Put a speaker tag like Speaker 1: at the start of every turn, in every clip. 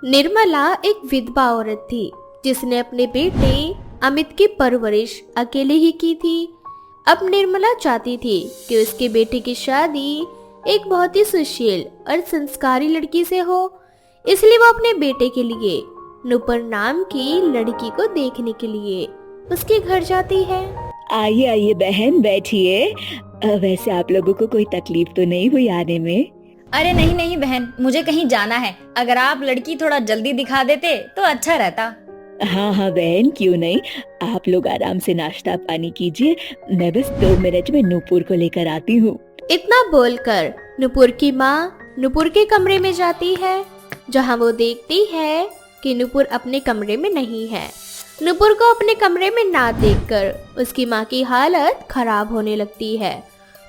Speaker 1: निर्मला एक विधवा औरत थी जिसने अपने बेटे अमित की परवरिश अकेले ही की थी। अब निर्मला चाहती थी कि उसके बेटे की शादी एक बहुत ही सुशील और संस्कारी लड़की से हो, इसलिए वो अपने बेटे के लिए नुपुर नाम की लड़की को देखने के लिए उसके घर जाती है।
Speaker 2: आइए आइए बहन, बैठिए। वैसे आप लोगों को कोई तकलीफ तो नहीं हुई आने में?
Speaker 3: अरे नहीं नहीं बहन, मुझे कहीं जाना है। अगर आप लड़की थोड़ा जल्दी दिखा देते तो अच्छा रहता।
Speaker 2: हाँ हाँ बहन, क्यों नहीं। आप लोग आराम से नाश्ता पानी कीजिए, मैं बस 2 मिनट में नूपुर को लेकर आती हूँ।
Speaker 1: इतना बोलकर नुपुर की माँ नुपुर के कमरे में जाती है, जहाँ वो देखती है कि नुपुर अपने कमरे में नहीं है। नुपुर को अपने कमरे में ना देखकर उसकी माँ की हालत खराब होने लगती है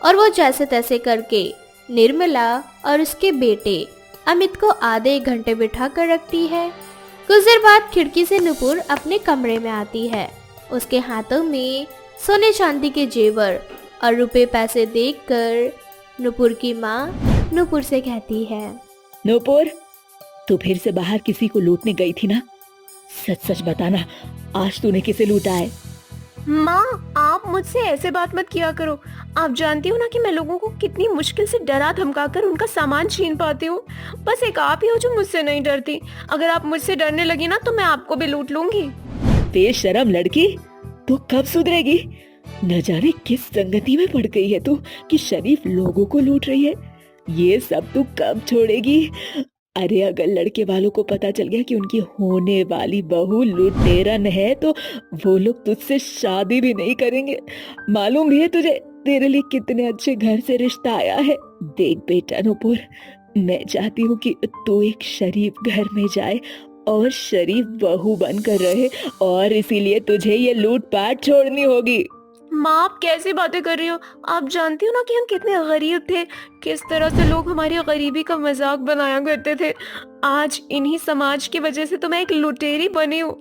Speaker 1: और वो जैसे तैसे करके निर्मला और उसके बेटे अमित को आधे एक घंटे बिठा कर रखती है। कुछ देर बाद खिड़की से नुपुर अपने कमरे में आती है। उसके हाथों में सोने चांदी के जेवर और रुपए पैसे देखकर नुपुर की माँ नुपुर से कहती है,
Speaker 2: नूपुर, तू फिर से बाहर किसी को लूटने गई थी ना? सच सच बताना, आज तूने किसे लूटा है?
Speaker 4: माँ, आप मुझसे ऐसे बात मत किया करो। आप जानती हो ना कि मैं लोगों को कितनी मुश्किल से डरा धमका कर उनका सामान छीन पाती हूँ। बस एक आप ही हो जो मुझसे नहीं डरती। अगर आप मुझसे डरने लगी ना तो मैं आपको भी लूट लूंगी।
Speaker 2: बेशरम लड़की, तू कब सुधरेगी? न जाने किस संगति में पड़ गई है तू कि शरीफ लोगों को लूट रही है। ये सब तू कब छोड़ेगी? अरे अगर लड़के वालों को पता चल गया कि उनकी होने वाली बहू लुटेरन है तो वो लोग तुझसे शादी भी नहीं करेंगे। मालूम भी है तुझे तेरे लिए कितने अच्छे घर से रिश्ता आया है। देख बेटा नूपुर, मैं चाहती हूँ कि तू एक शरीफ घर में जाए और शरीफ बहू बनकर रहे, और इसीलिए तुझे ये लूटपाट छोड़नी होगी।
Speaker 4: माँ, आप कैसी बातें कर रही हो? आप जानती हो ना कि हम कितने गरीब थे, किस तरह से लोग हमारी गरीबी का मजाक बनाया करते थे। आज इन्हीं समाज की वजह से तो मैं एक लुटेरी बनी हूँ।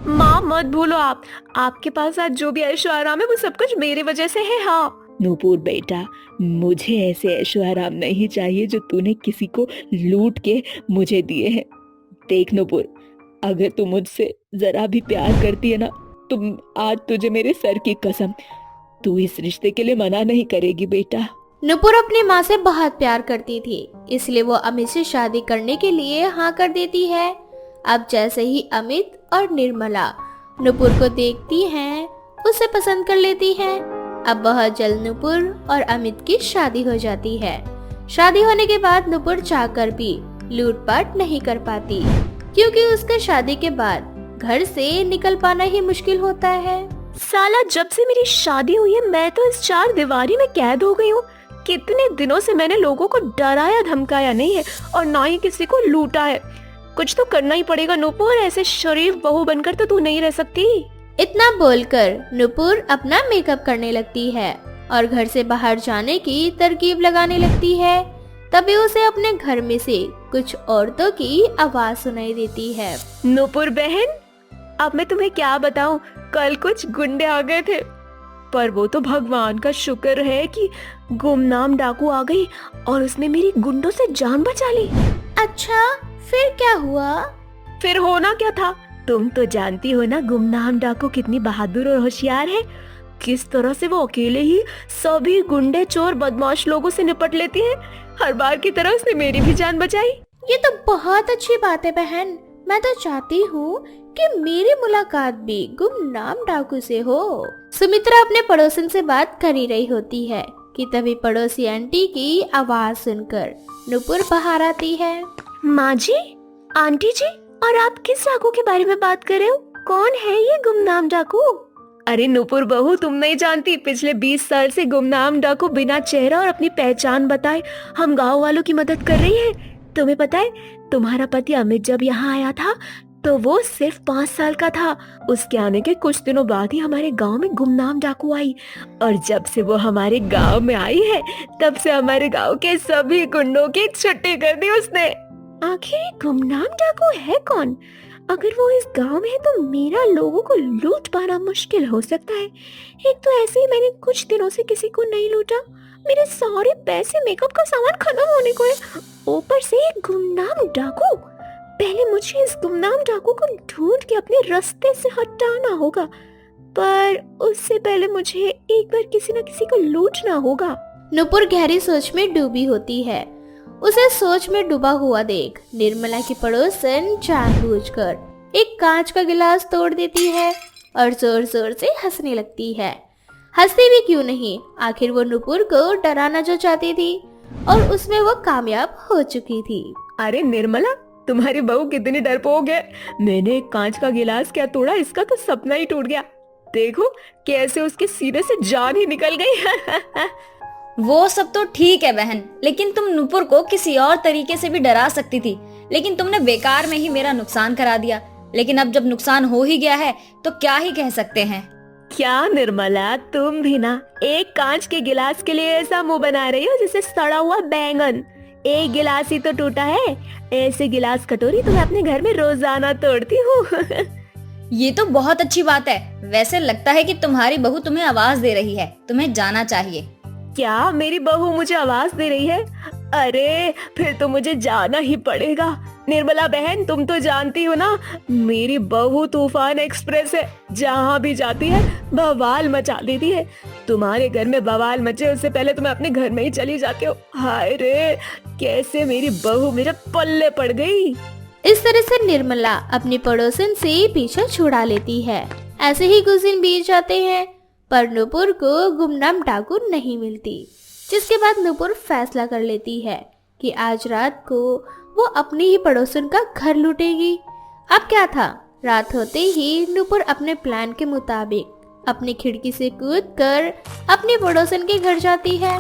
Speaker 4: माँ, मत भूलो, आपके पास आज जो भी ऐशो आराम है वो सब कुछ मेरी वजह से है। हाँ
Speaker 2: नूपुर बेटा, मुझे ऐसे ऐशो आराम नहीं चाहिए जो तूने किसी को लूट के मुझे दिए हैं। देख नूपुर, अगर तू मुझसे जरा भी प्यार करती है ना तो आज तुझे मेरे सर की कसम, तू इस रिश्ते के लिए मना नहीं करेगी बेटा।
Speaker 1: नुपुर अपनी माँ से बहुत प्यार करती थी, इसलिए वो अमित से शादी करने के लिए हाँ कर देती है। अब जैसे ही अमित और निर्मला नुपुर को देखती हैं, उसे पसंद कर लेती हैं। अब बहुत जल्द नुपुर और अमित की शादी हो जाती है। शादी होने के बाद नुपुर चाहकर भी लूटपाट नहीं कर पाती, क्योंकि उसका शादी के बाद घर से निकल पाना ही मुश्किल होता है।
Speaker 4: साला, जब से मेरी शादी हुई है मैं तो इस 4 दीवारी में कैद हो गई हूँ। कितने दिनों से मैंने लोगों को डराया धमकाया नहीं है और ना ही किसी को लूटा है। कुछ तो करना ही पड़ेगा नूपुर, ऐसे शरीफ बहू बनकर तो तू नहीं रह सकती।
Speaker 1: इतना बोलकर नुपुर अपना मेकअप करने लगती है और घर से बाहर जाने की तरकीब लगाने लगती है। तभी उसे अपने घर में से कुछ औरतों की आवाज सुनाई देती है।
Speaker 4: नूपुर बहन, अब मैं तुम्हें क्या बताऊं, कल कुछ गुंडे आ गए थे, पर वो तो भगवान का शुक्र है कि गुमनाम डाकू आ गई और उसने मेरी गुंडों से जान बचा ली।
Speaker 1: अच्छा, फिर क्या हुआ?
Speaker 4: फिर होना क्या था, तुम तो जानती हो ना गुमनाम डाकू कितनी बहादुर और होशियार है। किस तरह से वो अकेले ही सभी गुंडे चोर बदमाश लोगों से निपट लेती है। हर बार की तरह उसने मेरी भी जान बचाई।
Speaker 1: ये तो बहुत अच्छी बात है बहन। मैं तो चाहती हूँ कि मेरी मुलाकात भी गुमनाम डाकू से हो। सुमित्रा अपने पड़ोसन से बात कर ही रही होती है कि तभी पड़ोसी आंटी की आवाज सुनकर नुपुर बाहर आती है।
Speaker 4: माँ जी, आंटी जी, और आप किस डाकू के बारे में बात कर रहे हो? कौन है ये गुमनाम डाकू? अरे नुपुर बहू, तुम नहीं जानती, पिछले 20 साल से गुमनाम डाकू बिना चेहरा और अपनी पहचान बताए हम गाँव वालों की मदद कर रही है। तुम्हें पता है, तुम्हारा पति अमित जब यहाँ आया था तो वो सिर्फ 5 साल का था। उसके आने के कुछ दिनों बाद ही हमारे गांव में गुमनाम डाकू आई, और जब से वो हमारे गांव में आई है तब से हमारे गांव के सभी गुंडों की छुट्टी कर दी उसने। आखिर ये गुमनाम डाकू है कौन? अगर वो इस गांव में है तो मेरा लोगों को लूट पाना मुश्किल हो सकता है। एक तो ऐसे ही मैंने कुछ दिनों से किसी को नहीं लूटा, मेरे सारे पैसे मेकअप का सामान खत्म होने को है, ऊपर से एक गुमनाम डाकू। पहले मुझे इस गुमनाम डाकू को ढूंढ के अपने रास्ते से हटाना होगा, पर उससे पहले मुझे एक बार किसी न किसी को लूटना होगा।
Speaker 1: नुपुर गहरी सोच में डूबी होती है। उसे सोच में डूबा हुआ देख निर्मला की पड़ोसन जानबूझकर एक कांच का गिलास तोड़ देती है और जोर जोर से हंसने लगती है। हंसती भी क्यों नहीं, आखिर वो नुपुर को डराना जो चाहती थी और उसमें वो कामयाब हो चुकी थी।
Speaker 2: अरे निर्मला, तुम्हारी बहू कितनी डरपोक है। मैंने एक कांच का गिलास क्या तोड़ा, इसका तो सपना ही टूट गया। देखो कैसे उसके सीने से जान ही निकल गई।
Speaker 3: वो सब तो ठीक है बहन, लेकिन तुम नुपुर को किसी और तरीके से भी डरा सकती थी, लेकिन तुमने बेकार में ही मेरा नुकसान करा दिया। लेकिन अब जब नुकसान हो ही गया है तो क्या ही कह सकते हैं।
Speaker 2: क्या निर्मला, तुम भी ना एक कांच के गिलास के लिए ऐसा मुंह बना रही हो जैसे सड़ा हुआ बैंगन। एक गिलास ही तो टूटा है, ऐसे गिलास कटोरी तो मैं अपने घर में रोजाना तोड़ती हूँ।
Speaker 3: ये तो बहुत अच्छी बात है। वैसे लगता है कि तुम्हारी बहू तुम्हें आवाज दे रही है, तुम्हें जाना चाहिए।
Speaker 2: क्या मेरी बहू मुझे आवाज दे रही है? अरे फिर तो मुझे जाना ही पड़ेगा। निर्मला बहन, तुम तो जानती हो ना, मेरी बहू तूफान एक्सप्रेस है। जहाँ भी जाती है बवाल मचा देती है। तुम्हारे घर में बवाल मचे उससे पहले तुम्हें अपने घर में ही चली जाती हो। हाय रे, कैसे मेरी बहू मेरे पल्ले पड़ गई।
Speaker 1: इस तरह से निर्मला अपनी पड़ोसन से पीछा छुड़ा लेती है। ऐसे ही कुछ दिन बीत जाते हैं, पर नुपुर को गुमनाम डाकू नहीं मिलती। जिसके बाद नुपुर फैसला कर लेती है कि आज रात को वो अपनी ही पड़ोसन का घर लूटेगी। अब क्या था, रात होते ही नुपुर अपने प्लान के मुताबिक अपनी खिड़की से कूदकर अपनी पड़ोसन के घर जाती है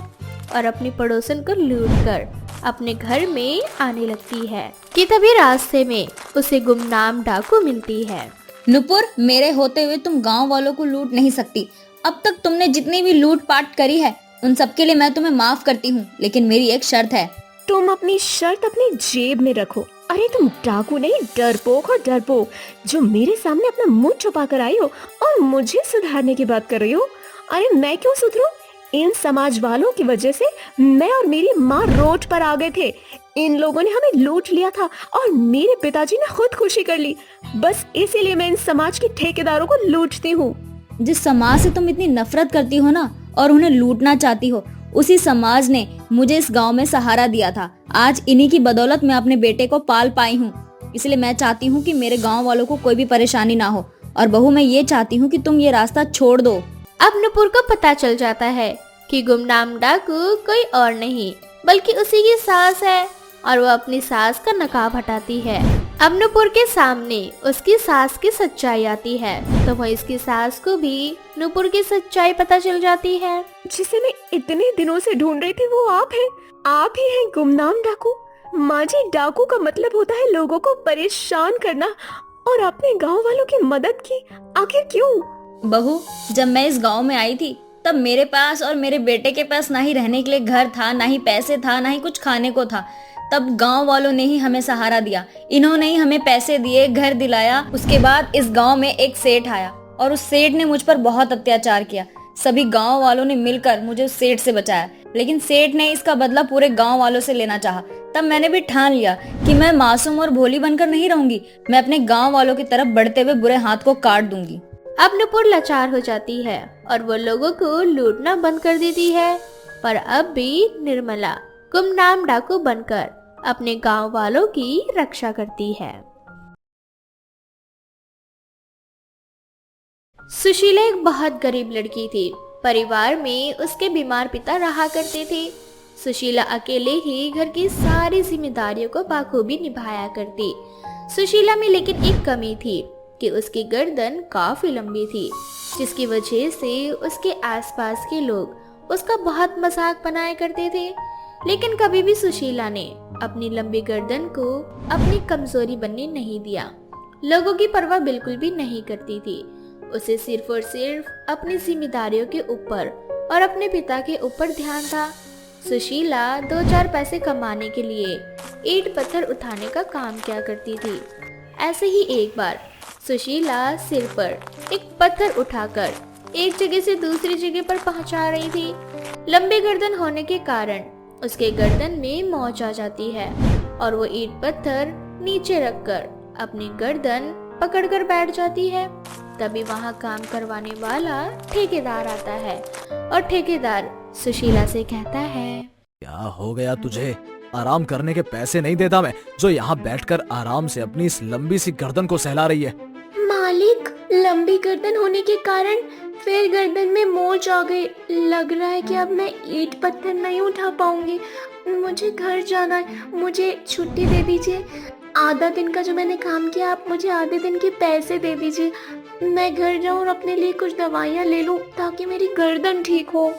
Speaker 1: और अपनी पड़ोसन को लूटकर अपने घर में आने लगती है कि तभी रास्ते में उसे गुमनाम डाकू मिलती है।
Speaker 3: नुपुर, मेरे होते हुए तुम गांव वालों को लूट नहीं सकती। अब तक तुमने जितनी भी लूट पाट करी है उन सब के लिए मैं तुम्हें माफ करती हूँ, लेकिन मेरी एक शर्त है।
Speaker 4: तुम अपनी शर्त अपनी जेब में रखो। अरे तुम डाकू नहीं, डरपोक और डरपोक, जो मेरे सामने अपना मुंह छुपा कर आई हो और मुझे सुधारने की बात कर रही हो। अरे मैं क्यों सुधरूं? इन समाज वालों की वजह से मैं और मेरी माँ रोड पर आ गए थे। इन लोगों ने हमें लूट लिया था और मेरे पिताजी ने खुदकुशी कर ली। बस इसीलिए मैं इन समाज के ठेकेदारों को लूटती हूँ।
Speaker 3: जिस समाज से तुम इतनी नफरत करती हो ना और उन्हें लूटना चाहती हो, उसी समाज ने मुझे इस गांव में सहारा दिया था। आज इन्हीं की बदौलत मैं अपने बेटे को पाल पाई हूँ। इसलिए मैं चाहती हूँ कि मेरे गांव वालों को कोई भी परेशानी ना हो। और बहू, मैं ये चाहती हूँ कि तुम ये रास्ता छोड़ दो।
Speaker 1: अब नुपुर को पता चल जाता है कि गुमनाम डाकू कोई और नहीं बल्कि उसी की सास है और वो अपनी सास का नकाब हटाती है। अब नुपुर के सामने उसकी सास की सच्चाई आती है तो वह इसकी सास को भी नुपुर की सच्चाई पता चल जाती है।
Speaker 4: जिसे मैं इतने दिनों से ढूंढ रही थी वो आप हैं। आप ही हैं गुमनाम डाकू। माँ जी, डाकू का मतलब होता है लोगों को परेशान करना, और अपने गांव वालों की मदद की। आखिर क्यों?
Speaker 3: बहू, जब मैं इस गांव में आई थी तब मेरे पास और मेरे बेटे के पास ना ही रहने के लिए घर था, ना ही पैसे था, ना ही कुछ खाने को था। तब गांव वालों ने ही हमें सहारा दिया। इन्होंने ही हमें पैसे दिए, घर दिलाया। उसके बाद इस गांव में एक सेठ आया और उस सेठ ने मुझ पर बहुत अत्याचार किया। सभी गांव वालों ने मिलकर मुझे उस सेठ से बचाया, लेकिन सेठ ने इसका बदला पूरे गांव वालों से लेना चाहा। तब मैंने भी ठान लिया कि मैं मासूम और भोली बनकर नहीं रहूंगी। मैं अपने गांव वालों की तरफ बढ़ते हुए बुरे हाथ को काट दूंगी।
Speaker 1: अब नुपुर लाचार हो जाती है और वो लोगों को लूटना बंद कर देती है। पर अब भी निर्मला गुमनाम डाकू बनकर अपने गांव वालों की रक्षा करती है। सुशीला एक बहुत गरीब लड़की थी। परिवार में उसके बीमार पिता रहा करते थे। सुशीला अकेले ही घर की सारी जिम्मेदारियों को बखूबी निभाया करती। सुशीला में लेकिन एक कमी थी कि उसकी गर्दन काफी लंबी थी, जिसकी वजह से उसके आसपास के लोग उसका बहुत मजाक बनाया करते थे। लेकिन कभी भी सुशीला ने अपनी लंबी गर्दन को अपनी कमजोरी बनने नहीं दिया। लोगों की परवाह बिल्कुल भी नहीं करती थी। उसे सिर्फ और सिर्फ अपनी जिम्मेदारियों के ऊपर और अपने पिता के ऊपर ध्यान था। सुशीला 2-4 पैसे कमाने के लिए ईंट पत्थर उठाने का काम किया करती थी। ऐसे ही एक बार सुशीला सिर पर एक पत्थर उठाकर एक जगह से दूसरी जगह पर पहुंचा रही थी। लंबी गर्दन होने के कारण उसके गर्दन में मौच आ जाती है और वो ईंट पत्थर नीचे रखकर अपनी गर्दन पकड़कर बैठ जाती है। तभी वहाँ काम करवाने वाला ठेकेदार आता है और ठेकेदार सुशीला से कहता है,
Speaker 5: क्या हो गया तुझे? आराम करने के पैसे नहीं देता मैं, जो यहाँ बैठकर आराम से अपनी इस लंबी सी गर्दन को सहला रही है।
Speaker 4: मालिक, लंबी गर्दन होने के कारण फिर गर्दन में मोच आ गई। लग रहा है कि अब मैं ईंट पत्थर नहीं उठा पाऊंगी। मुझे घर जाना है, मुझे छुट्टी दे दीजिए। आधा दिन का जो मैंने काम किया, आप मुझे आधे दिन के पैसे दे दीजिए। मैं घर जाऊं और अपने लिए कुछ दवाइयाँ ले लूं ताकि मेरी गर्दन ठीक हो।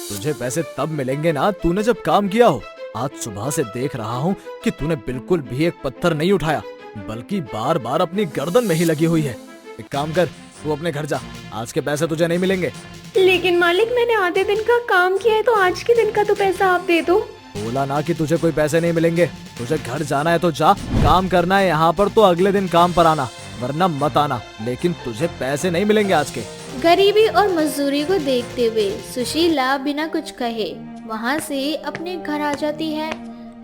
Speaker 5: तुझे पैसे तब मिलेंगे ना तूने जब काम किया हो। आज सुबह से देख रहा हूँ कि तूने बिल्कुल भी एक पत्थर नहीं उठाया, बल्कि बार बार अपनी गर्दन में ही लगी हुई है। एक काम कर, तू अपने घर जा, आज के पैसे तुझे नहीं मिलेंगे।
Speaker 4: लेकिन मालिक, मैंने आधे दिन का काम किया है, तो आज के दिन का तो पैसा आप दे दो।
Speaker 5: बोला ना कि तुझे कोई पैसे नहीं मिलेंगे। तुझे घर जाना है तो जा, काम करना है यहाँ पर तो अगले दिन काम पर आना, वरना मत आना। लेकिन तुझे पैसे नहीं मिलेंगे आज के।
Speaker 1: गरीबी और मजदूरी को देखते हुए सुशीला बिना कुछ कहे वहाँ से अपने घर आ जाती है।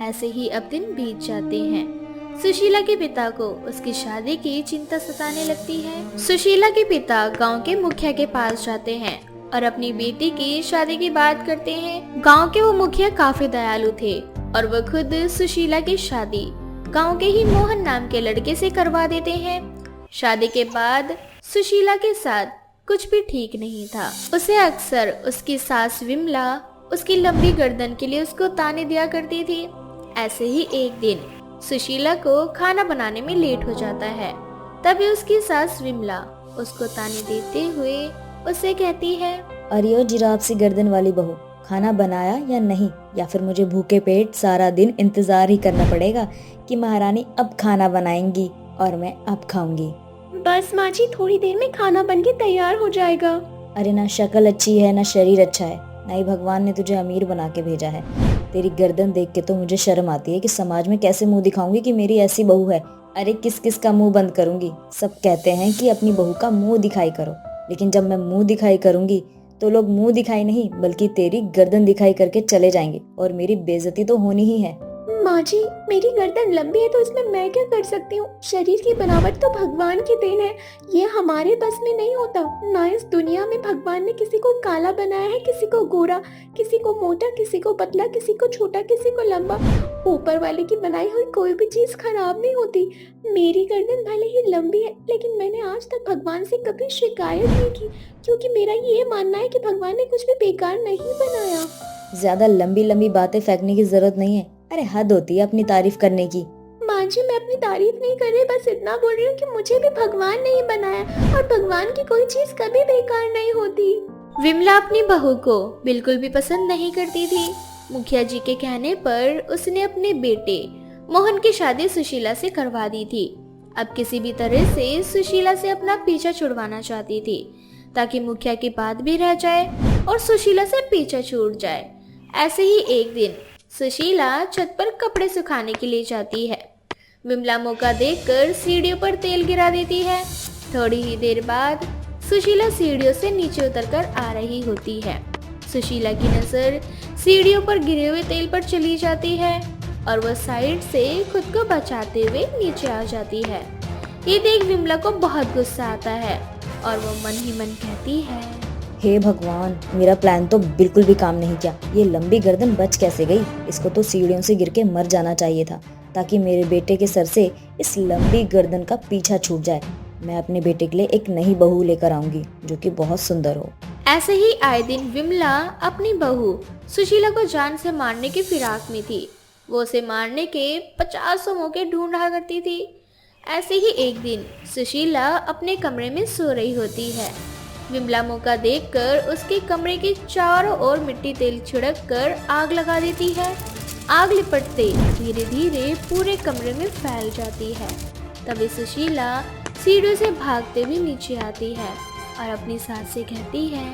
Speaker 1: ऐसे ही अब दिन बीत जाते हैं। सुशीला के पिता को उसकी शादी की चिंता सताने लगती है। सुशीला के पिता गांव के मुखिया के पास जाते हैं और अपनी बेटी की शादी की बात करते हैं। गांव के वो मुखिया काफी दयालु थे और वो खुद सुशीला की शादी गांव के ही मोहन नाम के लड़के से करवा देते हैं। शादी के बाद सुशीला के साथ कुछ भी ठीक नहीं था। उसे अक्सर उसकी सास विमला उसकी लंबी गर्दन के लिए उसको ताने दिया करती थी। ऐसे ही एक दिन सुशीला को खाना बनाने में लेट हो जाता है। तभी उसकी सास विमला उसको ताने देते हुए उससे कहती है,
Speaker 3: अरे ओ जिराफ सी गर्दन वाली बहू, खाना बनाया या नहीं, या फिर मुझे भूखे पेट सारा दिन इंतजार ही करना पड़ेगा कि महारानी अब खाना बनाएंगी और मैं अब खाऊंगी।
Speaker 4: बस माँ जी, थोड़ी देर में खाना बनके तैयार हो जाएगा।
Speaker 3: अरे ना शक्ल अच्छी है ना शरीर अच्छा है, ना ही भगवान ने तुझे अमीर बना के भेजा है। तेरी गर्दन देख के तो मुझे शर्म आती है कि समाज में कैसे मुंह दिखाऊंगी कि मेरी ऐसी बहू है। अरे किस किस का मुंह बंद करूंगी। सब कहते हैं कि अपनी बहू का मुंह दिखाई करो, लेकिन जब मैं मुंह दिखाई करूंगी तो लोग मुंह दिखाई नहीं बल्कि तेरी गर्दन दिखाई करके चले जाएंगे और मेरी बेइज्जती तो होनी ही है।
Speaker 4: माँ जी, मेरी गर्दन लंबी है तो इसमें मैं क्या कर सकती हूँ। शरीर की बनावट तो भगवान की देन है, ये हमारे बस में नहीं होता। ना इस दुनिया में भगवान ने किसी को काला बनाया है, किसी को गोरा, किसी को मोटा, किसी को पतला, किसी को छोटा, किसी को लंबा। ऊपर वाले की बनाई हुई कोई भी चीज खराब नहीं होती। मेरी गर्दन भले ही लंबी है, लेकिन मैंने आज तक भगवान से कभी शिकायत नहीं की, क्योंकि मेरा ये मानना है कि भगवान ने कुछ भी बेकार नहीं बनाया।
Speaker 3: ज्यादा लंबी लंबी बातें फेंकने की जरूरत नहीं है। अरे हद होती है अपनी तारीफ करने की।
Speaker 4: माँ जी, मैं अपनी तारीफ नहीं कर रही, बस इतना बोल रही हूँ कि मुझे भी भगवान ने ही बनाया और भगवान की कोई चीज कभी बेकार नहीं होती।
Speaker 1: विमला अपनी बहू को बिल्कुल भी पसंद नहीं करती थी। मुखिया जी के कहने पर उसने अपने बेटे मोहन की शादी सुशीला से करवा दी थी। अब किसी भी तरह से सुशीला से अपना पीछा छुड़वाना चाहती थी, ताकि मुखिया की बात भी रह जाए और सुशीला से पीछा छूट जाए। ऐसे ही एक दिन सुशीला छत पर कपड़े सुखाने के लिए जाती है। विमला मौका देखकर सीढ़ियों पर तेल गिरा देती है। थोड़ी ही देर बाद सुशीला सीढ़ियों से नीचे उतरकर आ रही होती है। सुशीला की नजर सीढ़ियों पर गिरे हुए तेल पर चली जाती है और वह साइड से खुद को बचाते हुए नीचे आ जाती है। ये देख विमला को बहुत गुस्सा आता है और वो मन ही मन कहती है,
Speaker 3: हे भगवान, मेरा प्लान तो बिल्कुल भी काम नहीं किया। ये लंबी गर्दन बच कैसे गई? इसको तो सीढ़ियों से गिर के मर जाना चाहिए था, ताकि मेरे बेटे के सर से इस लंबी गर्दन का पीछा छूट जाए। मैं अपने बेटे के लिए एक नई बहू लेकर आऊंगी जो कि बहुत सुंदर हो।
Speaker 1: ऐसे ही आए दिन विमला अपनी बहू सुशीला को जान से मारने की फिराक में थी। वो उसे मारने के 50 मौके ढूंढ रहा करती थी। ऐसे ही एक दिन सुशीला अपने कमरे में सो रही होती है। विमला मौका देखकर उसके कमरे के चारों ओर मिट्टी तेल छिड़क कर आग लगा देती है। आग लिपटते धीरे धीरे पूरे कमरे में फैल जाती है। तभी सुशीला सीढ़ियों से भागते हुए नीचे आती है और अपनी सास से कहती है,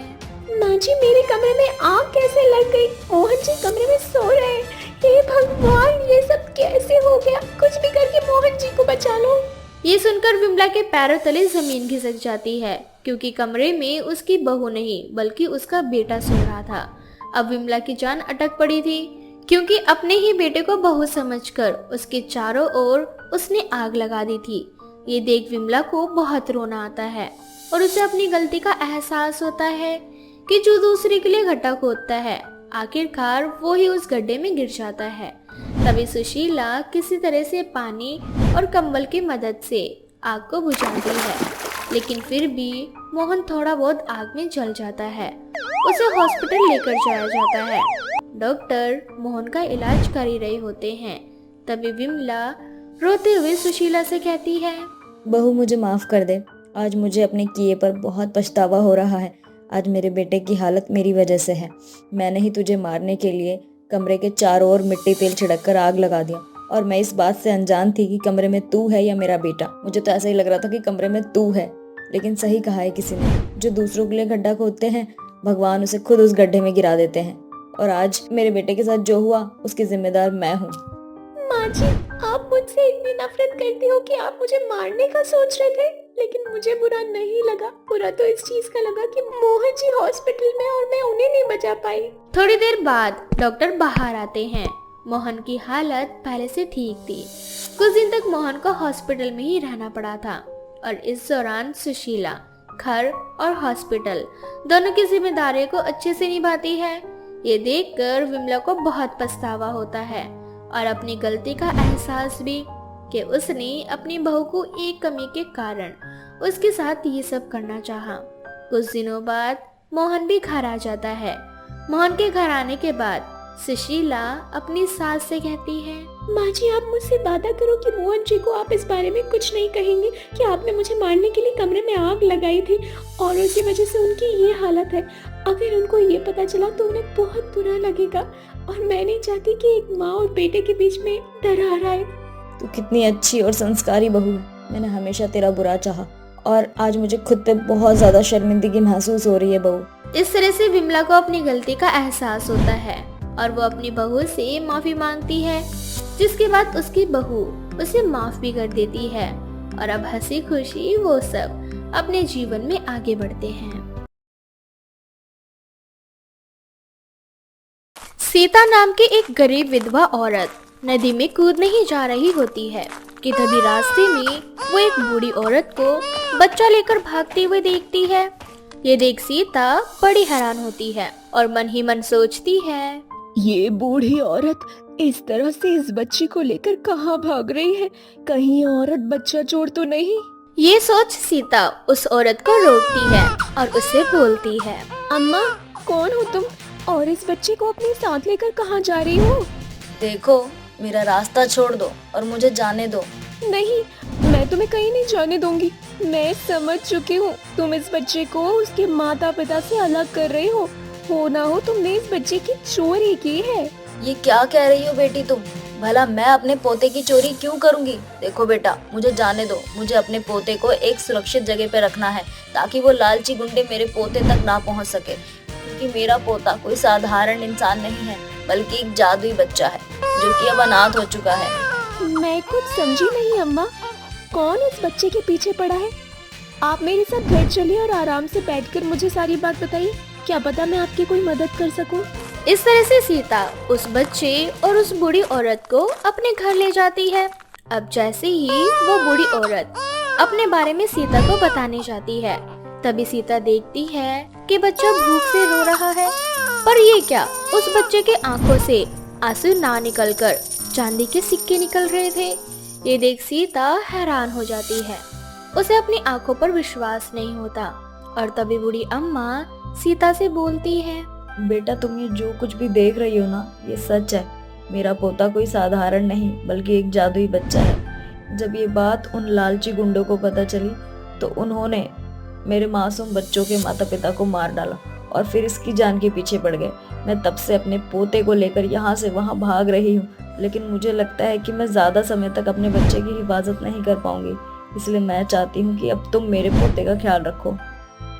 Speaker 4: माँ जी, मेरे कमरे में आग कैसे लग गई? मोहन जी कमरे में सो रहे हैं। हे भगवान, ये सब कैसे हो गया? कुछ भी करके मोहन जी को बचा लो।
Speaker 1: ये सुनकर विमला के पैरों तले जमीन खिसक जाती है, क्योंकि कमरे में उसकी बहू नहीं बल्कि उसका बेटा सो रहा था। अब विमला की जान अटक पड़ी थी, क्योंकि अपने ही बेटे को बहू समझकर उसके चारों ओर उसने आग लगा दी थी। ये देख विमला को बहुत रोना आता है और उसे अपनी गलती का एहसास होता है कि जो दूसरे के लिए गड्ढा खोदता है आखिरकार वो ही उस गड्ढे में गिर जाता है। तभी सुशीला किसी तरह से पानी और कंबल की मदद से आग को बुझाती है, लेकिन फिर भी मोहन थोड़ा बहुत आग में जल जाता है। उसे हॉस्पिटल लेकर जाया जाता है। डॉक्टर मोहन का इलाज कर ही रहे होते हैं। तभी विमला रोते हुए सुशीला से कहती है,
Speaker 3: बहू मुझे माफ कर दे, आज मुझे अपने किए पर बहुत पछतावा हो रहा है। आज मेरे बेटे की हालत मेरी वजह से है। मैंने ही तुझे मारने के लिए कमरे के चारों ओर मिट्टी तेल छिड़क कर आग लगा दिया और मैं इस बात से अनजान थी कि कमरे में तू है या मेरा बेटा। मुझे तो ऐसा ही लग रहा था कि कमरे में तू है, लेकिन सही कहा है किसी ने, जो दूसरों के लिए गड्ढा खोदते हैं भगवान उसे खुद उस गड्ढे में गिरा देते हैं। और आज मेरे बेटे के साथ जो हुआ उसकी जिम्मेदार मैं हूँ।
Speaker 4: माँ जी, आप मुझसे इतनी नफरत करती हो कि आप मुझे मारने का सोच रहे थे, लेकिन मुझे बुरा नहीं लगा। बुरा तो इस चीज का लगा कि मोहन जी हॉस्पिटल में और मैं उन्हें नहीं बचा पाई।
Speaker 1: थोड़ी देर बाद डॉक्टर बाहर आते हैं। मोहन की हालत पहले से ठीक थी। कुछ दिन तक मोहन को हॉस्पिटल में ही रहना पड़ा था और इस दौरान सुशीला घर और हॉस्पिटल दोनों की जिम्मेदारियों को अच्छे से निभाती है। ये देखकर विमला को बहुत पछतावा होता है और अपनी गलती का एहसास भी कि उसने अपनी बहू को एक कमी के कारण उसके साथ ये सब करना चाहा। कुछ दिनों बाद मोहन भी घर आ जाता है। मोहन के घर आने के बाद सुशीला अपनी सास से कहती है,
Speaker 4: माँ जी, आप मुझसे वादा करो कि मोहन जी को आप इस बारे में कुछ नहीं कहेंगे कि आपने मुझे मारने के लिए कमरे में आग लगाई थी और उसी वजह से उनकी ये हालत है। अगर उनको ये पता चला तो उन्हें बहुत बुरा लगेगा और मैं नहीं चाहती कि एक माँ और बेटे के बीच में दरार आए।
Speaker 3: तू कितनी अच्छी और संस्कारी बहू है। मैंने हमेशा तेरा बुरा चाहा और आज मुझे खुद पे बहुत ज्यादा शर्मिंदगी महसूस हो रही है बहू।
Speaker 1: इस तरह से विमला को अपनी गलती का एहसास होता है और वो अपनी बहू से माफी मांगती है, जिसके बाद उसकी बहू उसे माफ भी कर देती है और अब हंसी खुशी वो सब अपने जीवन में आगे बढ़ते हैं। सीता नाम की एक गरीब विधवा औरत नदी में कूदने ही जा रही होती है कि तभी रास्ते में वो एक बूढ़ी औरत को बच्चा लेकर भागते हुए देखती है। ये देख सीता बड़ी हैरान होती है और मन ही मन सोचती है,
Speaker 2: ये बूढ़ी औरत इस तरह से इस बच्चे को लेकर कहाँ भाग रही है? कहीं औरत बच्चा चोर तो नहीं?
Speaker 1: ये सोच सीता उस औरत को रोकती है और उससे बोलती है,
Speaker 4: अम्मा, कौन हो तुम और इस बच्चे को अपने साथ लेकर कहाँ जा रही हो?
Speaker 3: देखो, मेरा रास्ता छोड़ दो और मुझे जाने दो।
Speaker 4: नहीं, मैं तुम्हें कहीं नहीं जाने दूंगी। मैं समझ चुकी हूँ, तुम इस बच्चे को उसके माता पिता से अलग कर रही हो ना हो तुमने इस बच्चे की चोरी की है।
Speaker 3: ये क्या कह रही हो बेटी तुम? भला मैं अपने पोते की चोरी क्यों करूंगी? देखो बेटा, मुझे जाने दो। मुझे अपने पोते को एक सुरक्षित जगह पे रखना है ताकि वो लालची गुंडे मेरे पोते तक ना पहुंच सके, क्योंकि मेरा पोता कोई साधारण इंसान नहीं है बल्कि एक जादुई बच्चा है जो कि अब अनाथ हो चुका है।
Speaker 4: मैं कुछ समझी नहीं अम्मा, कौन इस बच्चे के पीछे पड़ा है? आप मेरे साथ घर चलिए और आराम से बैठकर मुझे सारी बात बताइए। क्या पता मैं आपकी कोई मदद कर सकूं।
Speaker 1: इस तरह से सीता उस बच्चे और उस बूढ़ी औरत को अपने घर ले जाती है। अब जैसे ही वो बूढ़ी औरत अपने बारे में सीता को बताने जाती है, तभी सीता देखती है कि बच्चा भूख से रो रहा है। पर ये क्या, उस बच्चे के आंखों से आंसू ना निकलकर चांदी के सिक्के निकल रहे थे। ये देख सीता हैरान हो जाती है, उसे अपनी आंखों पर विश्वास नहीं होता। और तभी बूढ़ी अम्मा सीता से बोलती है,
Speaker 3: बेटा, तुम ये जो कुछ भी देख रही हो ना, ये सच है। मेरा पोता कोई साधारण नहीं बल्कि एक जादुई बच्चा है। जब ये बात उन लालची गुंडों को पता चली तो उन्होंने मेरे मासूम बच्चों के माता पिता को मार डाला और फिर इसकी जान के पीछे पड़ गए। मैं तब से अपने पोते को लेकर यहाँ से वहाँ भाग रही हूँ, लेकिन मुझे लगता है कि मैं ज्यादा समय तक अपने बच्चे की हिफाजत नहीं कर पाऊंगी। इसलिए मैं चाहती हूँ कि अब तुम मेरे पोते का ख्याल रखो।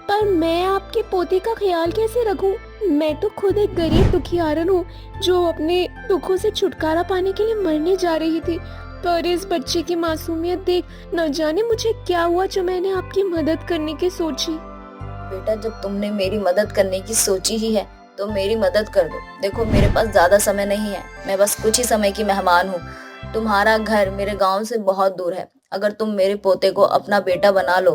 Speaker 4: पर मैं आपके पोते का ख्याल कैसे रखूं? मैं तो खुद एक गरीब दुखियारन हूँ जो अपने दुखों से छुटकारा पाने के लिए मरने जा रही थी। पर इस बच्चे की मासूमियत देख न जाने मुझे क्या हुआ जो मैंने आपकी मदद करने की सोची।
Speaker 3: बेटा, जब तुमने मेरी मदद करने की सोची ही है तुम मेरी मदद कर दो। देखो मेरे पास ज्यादा समय नहीं है, मैं बस कुछ ही समय की मेहमान हूँ। तुम्हारा घर मेरे गांव से बहुत दूर है। अगर तुम मेरे पोते को अपना बेटा बना लो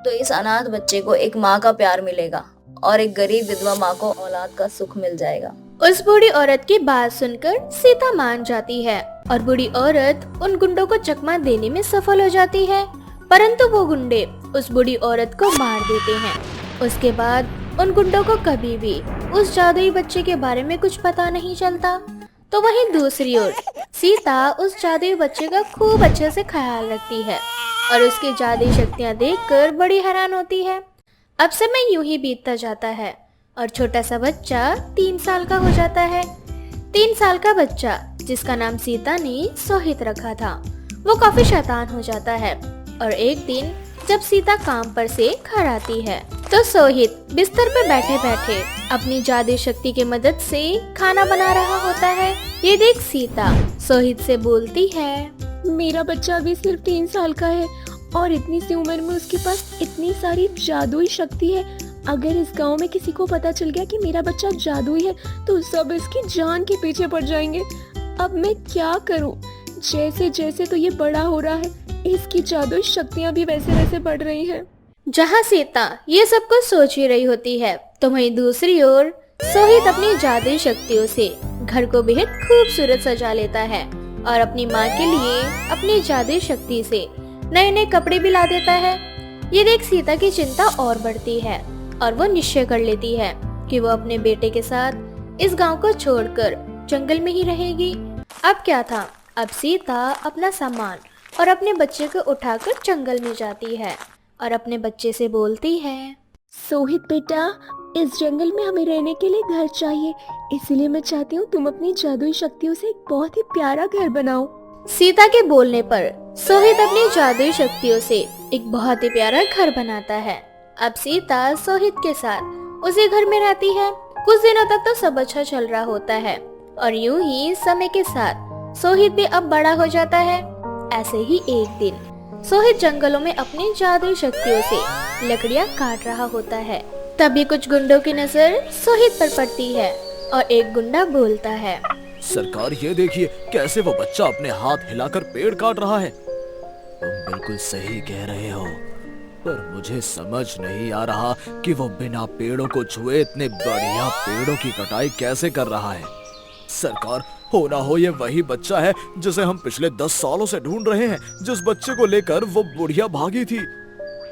Speaker 3: तो इस अनाथ बच्चे को एक माँ का प्यार मिलेगा और एक गरीब विधवा माँ को औलाद का सुख मिल जाएगा।
Speaker 1: उस बूढ़ी औरत की बात सुनकर सीता मान जाती है और बूढ़ी औरत उन गुंडों को चकमा देने में सफल हो जाती है, परंतु वो गुंडे उस बूढ़ी औरत को मार देते हैं। उसके बाद उन गुंडों को कभी भी उस जादुई बच्चे के बारे में कुछ पता नहीं चलता। तो वहीं दूसरी ओर सीता उस जादुई बच्चे का खूब अच्छे से ख्याल रखती है और उसकी जादुई शक्तियां देखकर बड़ी हैरान होती है। अब समय यूं ही बीतता जाता है और छोटा सा बच्चा 3 साल का हो जाता है। 3 साल का बच्चा, जिसका नाम सीता ने सोहित रखा था, वो काफी शैतान हो जाता है और एक दिन जब सीता काम पर से घर आती है तो सोहित बिस्तर पर बैठे बैठे अपनी जादुई शक्ति की मदद से खाना बना रहा होता है। ये देख सीता सोहित से बोलती है,
Speaker 4: मेरा बच्चा अभी सिर्फ 3 साल का है और इतनी सी उम्र में उसके पास इतनी सारी जादुई शक्ति है। अगर इस गांव में किसी को पता चल गया कि मेरा बच्चा जादुई है तो सब इसकी जान के पीछे पड़ जाएंगे। अब मैं क्या करूं? जैसे जैसे तो ये बड़ा हो रहा है, इसकी जादुई शक्तियां भी वैसे वैसे बढ़ रही हैं।
Speaker 1: जहाँ सीता ये सब कुछ सोच ही रही होती है तो वहीं दूसरी ओर सोहित अपनी जादुई शक्तियों से घर को बेहद खूबसूरत सजा लेता है और अपनी माँ के लिए अपनी जादुई शक्ति से नए नए कपड़े भी ला देता है। ये देख सीता की चिंता और बढ़ती है और वो निश्चय कर लेती है कि वो अपने बेटे के साथ इस गांव को छोड़कर जंगल में ही रहेगी। अब क्या था, अब सीता अपना सामान और अपने बच्चे को उठाकर जंगल में जाती है और अपने बच्चे से बोलती है,
Speaker 4: सोहित बेटा, इस जंगल में हमें रहने के लिए घर चाहिए, इसलिए मैं चाहती हूँ तुम अपनी जादुई शक्तियों से एक बहुत ही प्यारा घर बनाओ।
Speaker 1: सीता के बोलने पर सोहित अपनी जादुई शक्तियों से एक बहुत ही प्यारा घर बनाता है। अब सीता सोहित के साथ उसी घर में रहती है। कुछ दिनों तक तो सब अच्छा चल रहा होता है और यूं ही समय के साथ सोहित भी अब बड़ा हो जाता है। ऐसे ही एक दिन सोहित जंगलों में अपनी जादुई शक्तियों से लकड़ियां काट रहा होता है। तभी कुछ गुंडों की नजर सोहित पर पड़ती है और एक गुंडा बोलता है,
Speaker 5: सरकार ये देखिए कैसे वो बच्चा अपने हाथ हिलाकर पेड़ काट रहा है। तुम बिल्कुल सही कह रहे हो, पर मुझे समझ नहीं आ रहा कि वो बिना पेड़ों को छुए इतने बढ़िया पेड़ों की कटाई कैसे कर रहा है। सरकार, हो ना हो ये वही बच्चा है जिसे हम पिछले 10 सालों से ढूंढ रहे हैं, जिस बच्चे को लेकर वो बुढ़िया भागी थी।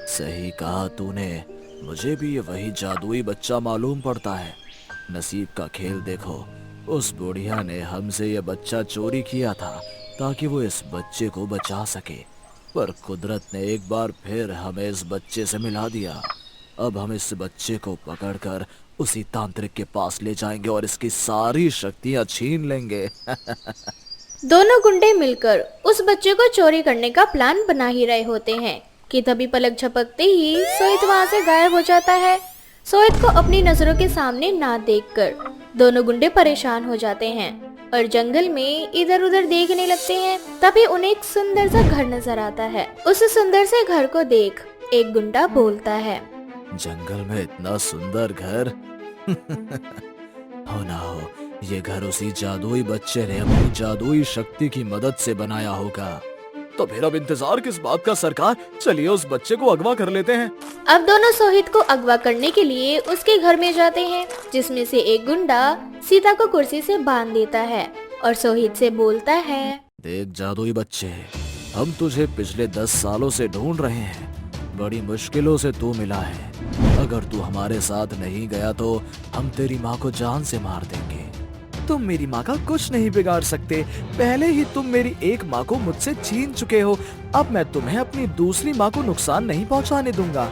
Speaker 5: सही कहा तूने, मुझे भी ये वही जादुई बच्चा मालूम पड़ता है। नसीब का खेल देखो, उस बुढ़िया ने हमसे ये बच्चा चोरी किया था ताकि वो इस बच्चे को बचा सके, पर कुदरत ने एक बार फिर हमें इस बच्चे से मिला दिया। अब हम इस बच्चे को पकड़कर उसी तांत्रिक के पास ले जाएंगे और इसकी सारी शक्तियां छीन लेंगे।
Speaker 1: दोनों गुंडे मिलकर उस बच्चे को चोरी करने का प्लान बना ही रहे होते हैं कि तभी पलक झपकते ही सोहित वहाँ से गायब हो जाता है। सोहित को अपनी नजरों के सामने ना देखकर दोनों गुंडे परेशान हो जाते हैं और जंगल में इधर उधर देखने लगते हैं। तभी उन्हें एक सुंदर सा घर नजर आता है। उस सुंदर से घर को देख एक गुंडा बोलता है,
Speaker 5: जंगल में इतना सुंदर घर हो ना हो ये घर उसी जादुई बच्चे ने अपनी जादुई शक्ति की मदद से बनाया होगा। तो फिर अब इंतजार किस बात का सरकार, चलिए उस बच्चे को अगवा कर लेते हैं।
Speaker 1: अब दोनों सोहित को अगवा करने के लिए उसके घर में जाते हैं, जिसमें से एक गुंडा सीता को कुर्सी से बांध देता है और सोहित से बोलता है,
Speaker 5: देख जादुई बच्चे, हम तुझे पिछले 10 सालों से ढूंढ रहे हैं। बड़ी मुश्किलों से तू मिला है। अगर तू हमारे साथ नहीं गया तो हम तेरी माँ को जान से मार देंगे। तुम मेरी माँ का कुछ नहीं बिगाड़ सकते। पहले ही तुम मेरी एक माँ को मुझसे छीन चुके हो। अब मैं तुम्हें अपनी दूसरी माँ को नुकसान नहीं पहुँचाने दूंगा।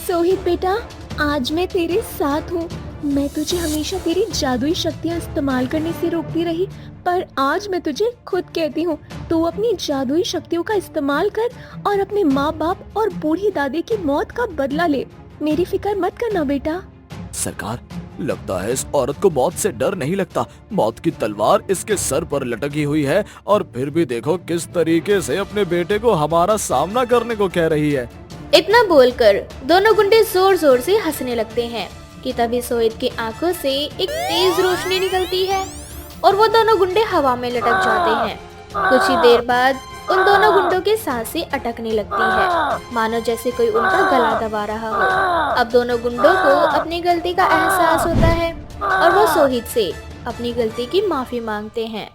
Speaker 4: सोहित बेटा, आज मैं तेरे साथ हूँ। मैं तुझे हमेशा तेरी जादुई शक्तियाँ इस्तेमाल करने से रोकती रही, पर आज मैं तुझे खुद कहती हूँ, तू अपनी जादुई शक्तियों का इस्तेमाल कर और अपने माँ बाप और बूढ़ी दादी की मौत का बदला ले। मेरी फिक्र मत करना बेटा।
Speaker 5: सरकार, लगता है इस औरत को मौत से डर नहीं लगता। मौत की तलवार इसके सर पर लटकी हुई है और फिर भी देखो किस तरीके से अपने बेटे को हमारा सामना करने को कह रही है।
Speaker 1: इतना बोलकर दोनों गुंडे जोर जोर से हंसने लगते हैं कि तभी सोहित की आंखों से एक तेज रोशनी निकलती है और वो दोनों गुंडे हवा में लटक जाते हैं। कुछ ही देर बाद उन दोनों गुंडों की सांसें अटकने लगती है, मानो जैसे कोई उनका गला दबा रहा हो। अब दोनों गुंडों को अपनी गलती का एहसास होता है और वो सोहित से अपनी गलती की माफी मांगते हैं,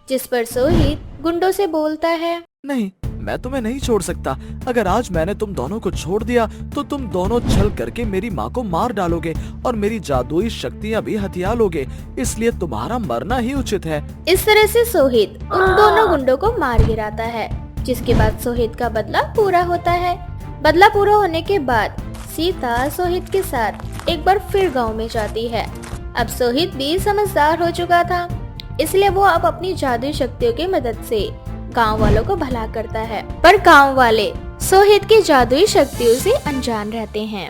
Speaker 1: जिस पर सोहित गुंडों से बोलता है,
Speaker 5: नहीं, मैं तुम्हें नहीं छोड़ सकता। अगर आज मैंने तुम दोनों को छोड़ दिया तो तुम दोनों छल करके मेरी माँ को मार डालोगे और मेरी जादुई शक्तियाँ भी हथिया लोगे, इसलिए तुम्हारा मरना ही उचित है।
Speaker 1: इस तरह से सोहित उन दोनों गुंडों को मार गिराता है, जिसके बाद सोहित का बदला पूरा होता है। बदला पूरा होने के बाद सीता सोहित के साथ एक बार फिर गाँव में जाती है। अब सोहित भी समझदार हो चुका था, इसलिए वो अब अपनी जादुई शक्तियों की मदद से गांव वालों को भला करता है, पर गांव वाले सोहित की जादुई शक्तियों से अनजान रहते हैं।